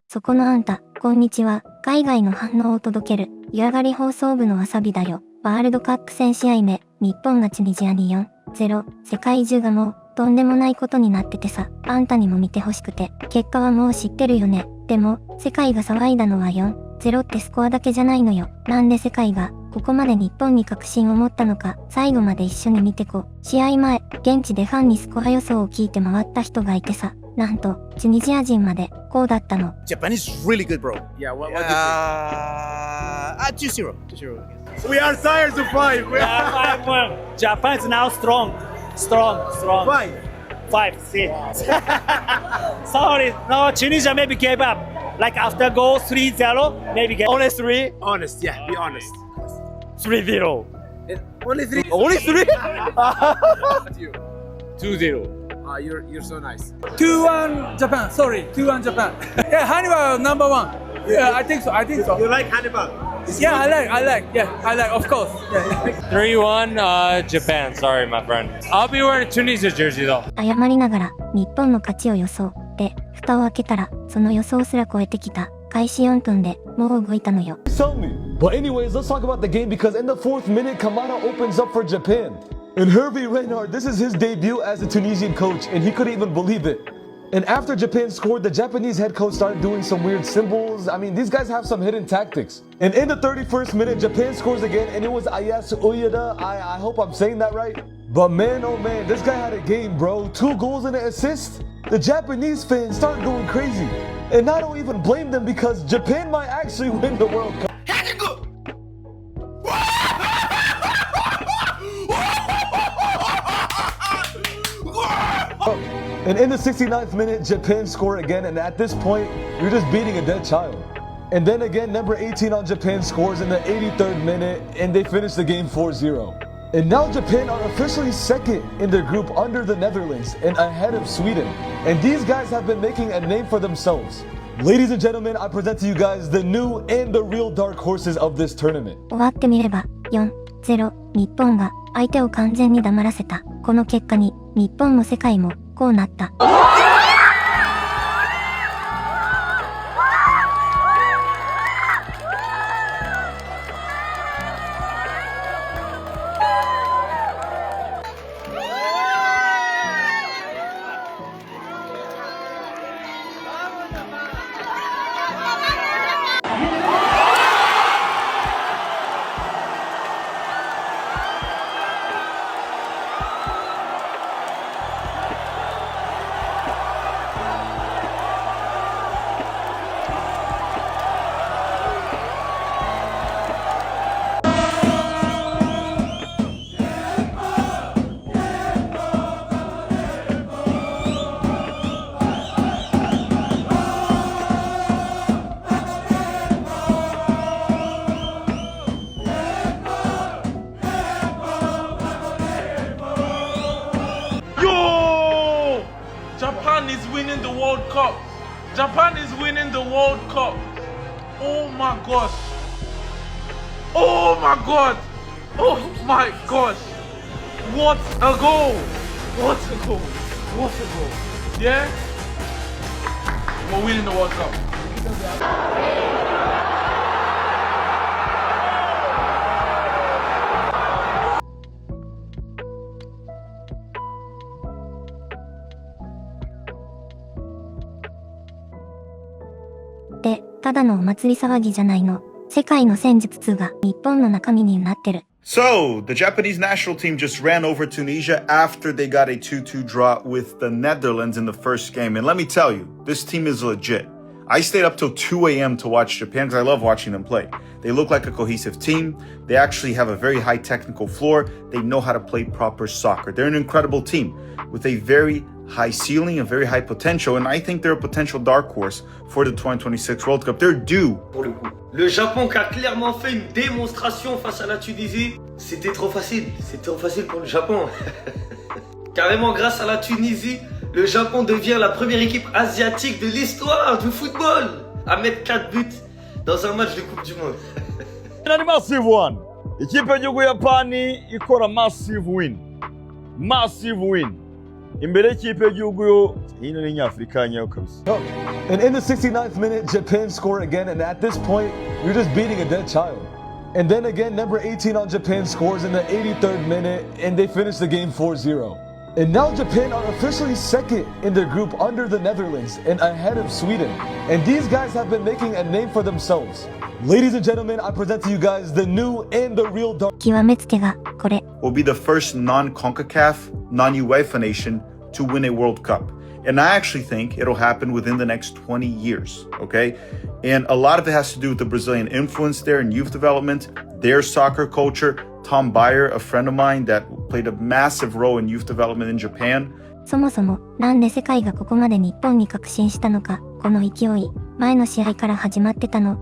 そこのあんた、こんにちは。海外の反応を届ける、湯上がり放送部のわさびだよ。ワールドカップ戦試合目、日本がチュニジアに 4-0。世界中がもう、とんでもないことになっててさ、あんたにも見てほしくて。結果はもう知ってるよね。でも、世界が騒いだのは 4-0ってスコアだけじゃないのよ。なんで世界が、ここまで日本に確信を持ったのか、最後まで一緒に見てこ。試合前、現地でファンにスコア予想を聞いて回った人がいてさ、なんと、チュニジア人まで、こうだったの。Japan is really good, bro. Yeah, what do you think? 2-0. 2-0. We are tired to fight. Yeah, 5-1. Japan is now strong. 5. 5, see. Sorry, no, Tunisia maybe gave up. Like after goal 3-0, maybe gave up. Only 3? Honest, yeah, be honest. 3-0. Only 3? Only 3? 2-0. You're so nice. 2-1 Japan. Sorry, 2-1 Japan. Yeah, Hannibal number 1. Yeah, I think so. You like Hannibal? Yeah, I like. Yeah, I like. Of course. Yeah. 3-1 Japan. Sorry, my friend. I'll be wearing a Tunisia jersey though. 謝りながら、日本の勝ちを予想。で、蓋を開けたら、その予想すら超えてきた。開始4分で、もう動いたのよ。Tell me. But anyways, let's talk about the game because in the 4th minute, Kamada opens up for Japan. And Hervé Renard, this is his debut as a Tunisian coach, and he couldn't even believe it. And after Japan scored, the Japanese head coach started doing some weird symbols. I mean, these guys have some hidden tactics. And in the 31st minute, Japan scores again, and it was Ayase Uyeda. I hope I'm saying that right. But man, oh man, this guy had a game, bro. 2 goals and an assist. The Japanese fans started going crazy. And I don't even blame them because Japan might actually win the World Cup. And in the 69th minute, Japan score again, and at this point, you're just beating a dead child. And then again, number 18 on Japan scores in the 83rd minute, and they finish the game 4-0. And now Japan are officially second in their group under the Netherlands and ahead of Sweden. And these guys have been making a name for themselves. Ladies and gentlemen, I present to you guys the new and the real dark horses of this tournament. 終わってみれば、4-0、日本が相手を完全に黙らせた。この結果に、日本も世界も、こうなった。Japan is winning the World Cup. Japan is winning the World Cup. Oh my gosh. Oh my god. Oh my gosh. What a goal. What a goal. What a goal. Yeah? We're winning the World Cup.で、ただのお祭り騒ぎじゃないの。世界の戦術通が日本の中身になってる。So, the Japanese national team just ran over Tunisia after they got a 2-2 draw with the Netherlands in the first game. And let me tell you, this team is legit. I stayed up till 2 a.m. to watch Japan because I love watching them play. They look like a cohesive team. They actually have a very high technical floor. They know how to play proper soccer. They're an incredible team with a very high ceiling, a very high potential, and I think they're a potential dark horse for the 2026 World Cup. They're due. Pour le coup. Le Japon qui a clairement fait une démonstration face à la Tunisie, c'était trop facile. C'était trop facile pour le Japon. Carrément, grâce à la Tunisie, le Japon devient la première équipe asiatique de l'histoire du football à mettre 4 buts dans un match de Coupe du Monde. Ni massive one. Ikipe y'igihugu Yapani ikora massive win. Massive win. Imbere y'ikipe y'igihugu yo hino ni Nyafrika nyayo kabisa. And in the 69th minute, Japan scored again, and at this point, you're just beating a dead child. And then again, number 18 on Japan scores in the 83rd minute, and they finish the game 4-0. And now Japan are officially second in their group under the Netherlands and ahead of Sweden. And these guys have been making a name for themselves. Ladies and gentlemen, I present to you guys the new and the real dark. 極めつけがこれ。 Will be the first non-CONCACAF, non-UEFA nation to win a World Cup. And I actually think it'll happen within the next 20 years, okay? And a lot of it has to do with the Brazilian influence there in youth development, their soccer culture. Tom Bayer, a friend of mine that played a massive role in youth development in Japan. そもそも、なんで世界がここまで日本に確信したのか、この勢い、前の試合から始まってたの。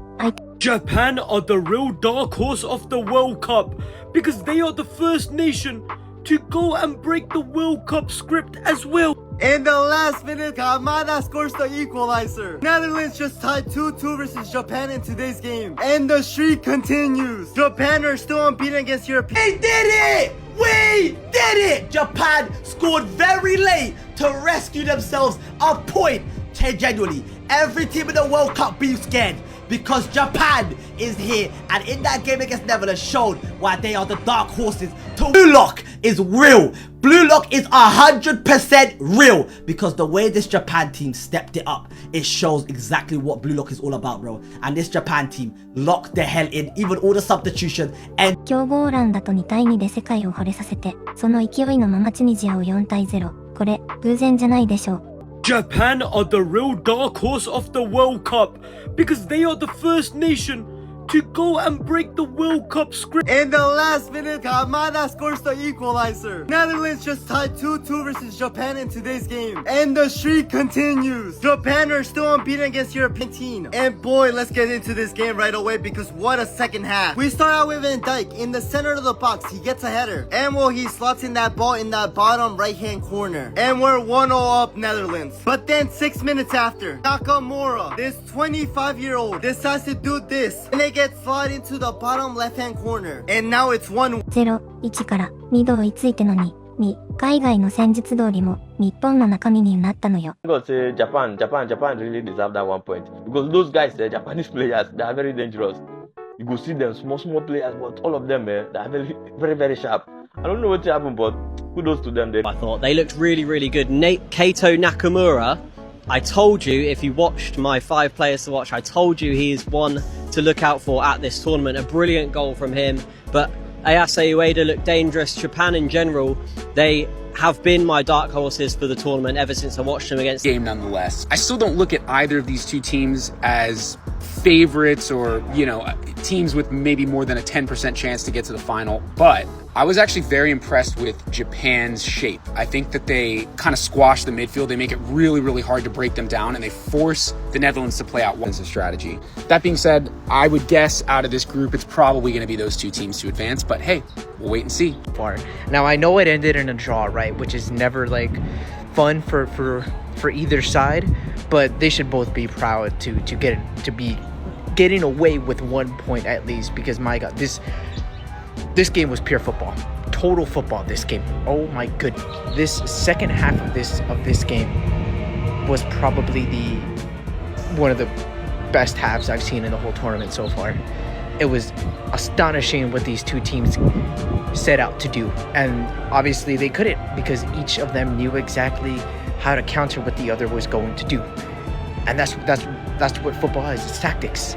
Japan are the real dark horse of the World Cup because they are the first nation to go and break the World Cup script as well. In the last minute, Kamada scores the equalizer. Netherlands just tied 2-2 versus Japan in today's game. And the streak continues. Japan are still unbeaten against Europe. They did it! We did it! Japan scored very late to rescue themselves a point. Genuinely, every team in the World Cup be scared because Japan is here, and in that game against Netherlands showed why they are the dark horses. Blue Lock is real. Blue Lock is 100% real because the way this Japan team stepped it up, it shows exactly what Blue Lock is all about, bro. And this Japan team locked the hell in, even all the substitutions. And 強豪オランダと2対2で世界を惚れさせて、その勢いのままチュニジアを4対0。これ、偶然じゃないでしょう。Japan are the real dark horse of the World Cup because they are the first nation to go and break the World Cup script. In the last minute, Kamada scores the equalizer. Netherlands just tied 2-2 versus Japan in today's game. And the streak continues. Japan are still unbeaten against European team. And boy, let's get into this game right away because what a second half. We start out with Van Dijk in the center of the box. He gets a header. And well, he slots in that ball in that bottom right-hand corner. And we're 1-0 up Netherlands. But then 6 minutes after, Nakamura, this 25-year-old, decides to do this. And they get slide into the bottom left-hand corner. And now it's 1-0 1から2度追いついての2、海外の戦術通りも日本の中身になったのよ。I'm gonna say Japan really deserve that 1 point because those guys, Japanese players, they are very dangerous. You go see them, small players, but all of them, they are very sharp. I don't know what happened, but kudos to them. I thought they looked really good. Kato Nakamura, I told you, if you watched my 5 players to watch, I told you he is one to look out for at this tournament. A brilliant goal from him, but Ayase Ueda looked dangerous. Japan in general, they have been my dark horses for the tournament ever since I watched them against game nonetheless. I still don't look at either of these two teams as favorites or, you know, teams with maybe more than a 10% chance to get to the final, but I was actually very impressed with Japan's shape. I think that they kind of squash the midfield. They make it really hard to break them down, and they force the Netherlands to play out one strategy. That being said, I would guess out of this group, it's probably going to be those two teams to advance, but hey, we'll wait and see. Now, I know it ended in a draw, right, which is never like fun for either side, but they should both be proud to be getting away with 1 point at least, because my God, this game was pure football, total football. This game, oh my goodness, this second half of this game was probably one of the best halves I've seen in the whole tournament so far. It was astonishing what these two teams set out to do, and obviously they couldn't because each of them knew exactly how to counter what the other was going to do. And that's what football is. It's tactics.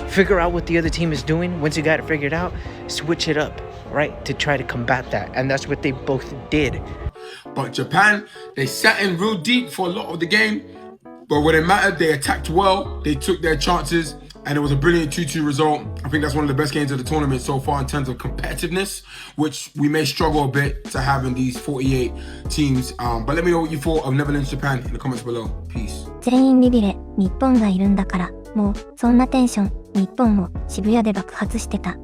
Figure out what the other team is doing. Once you got it figured out, switch it up, right, to try to combat that. And that's what they both did. But Japan, they sat in real deep for a lot of the game. But when it mattered, they attacked well. They took their chances. And it was a brilliant 2-2 result. I think that's one of the best games of the tournament so far in terms of competitiveness, which we may struggle a bit to have in these 48 teams. But let me know what you thought of Netherlands, Japan in the comments below. Peace. 全員ビビれ、日本がいるんだから、もう、そんなテンション、日本も渋谷で爆発してた。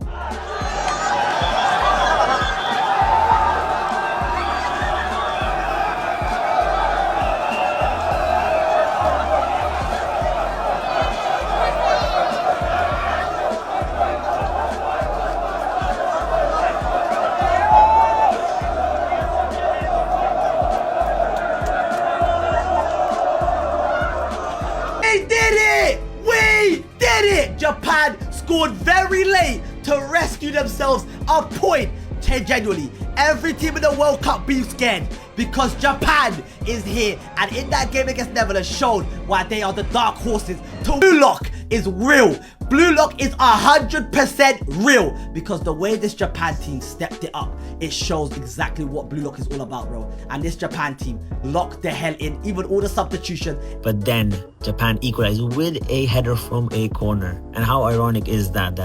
Japan scored very late to rescue themselves a point. Genuinely, every team in the World Cup be scared because Japan is here, and in that game against Netherlands showed why they are the dark horses. Blue Lock is real. Blue Lock is 100% real because the way this Japan team stepped it up, it shows exactly what Blue Lock is all about, bro. And this Japan team locked the hell in, even all the substitution. But then Japan equalized with a header from a corner. And how ironic is that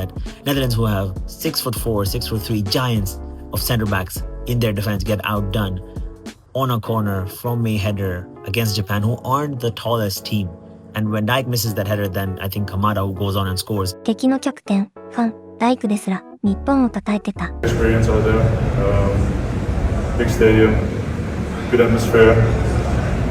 Netherlands, who have 6'4", 6'3" giants of center backs in their defense, get outdone on a corner from a header against Japan, who aren't the tallest team. And when Dijk misses that header, then I think Kamada who goes on and scores. 敵のキャプテン、ファン、ダイクですら、日本を称えてた。Experience out there, big stadium, good atmosphere.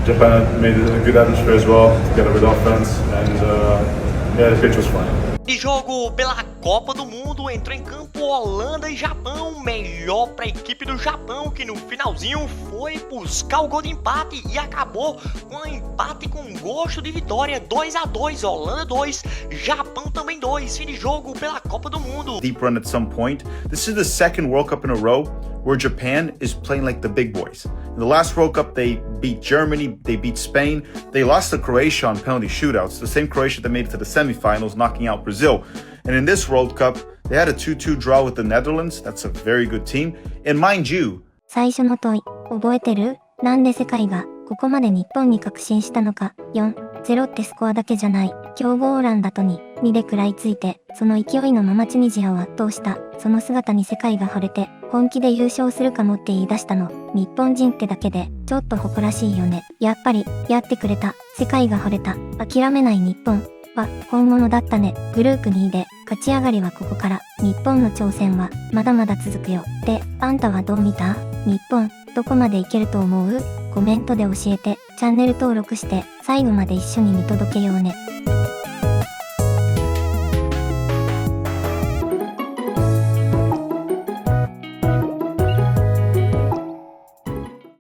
Japan made a good atmosphere as well, together with offense, and yeah, the pitch was fine. E jogo pela Copa do Mundo entrou em campo Holanda e Japão, melhor para a equipe do Japão, que no finalzinho foi buscar o gol de empate e acabou com um empate com gosto de vitória, 2-2, Holanda 2, Japão também 2, fim de jogo pela Copa do Mundo. Deep run at some point. This is the second World Cup in a row where Japan is playing like the big boys. In the last World Cup, they beat Germany, they beat Spain, they lost to Croatia on penalty shootouts, the same Croatia that made it to the semifinals, knocking out Brazil. And in this World Cup, they had a 2-2 draw with the Netherlands. That's a very good team. And mind you, 最初の問い、覚えてる？なんで世界がここまで日本に確信したのか。4-0ってスコアだけじゃない。強豪オランダと2で食らいついて、その勢いのままチュニジアを圧倒した。その姿に世界が惚れて、本気で優勝するかもって言い出したの。日本人ってだけで、ちょっと誇らしいよね。やっぱり、やってくれた。世界が惚れた。諦めない日本は本物だったね。グループ2位で、勝ち上がりはここから。日本の挑戦はまだまだ続くよ。で、あんたはどう見た？日本、どこまでいけると思う？コメントで教えて、チャンネル登録して、最後まで一緒に見届けようね。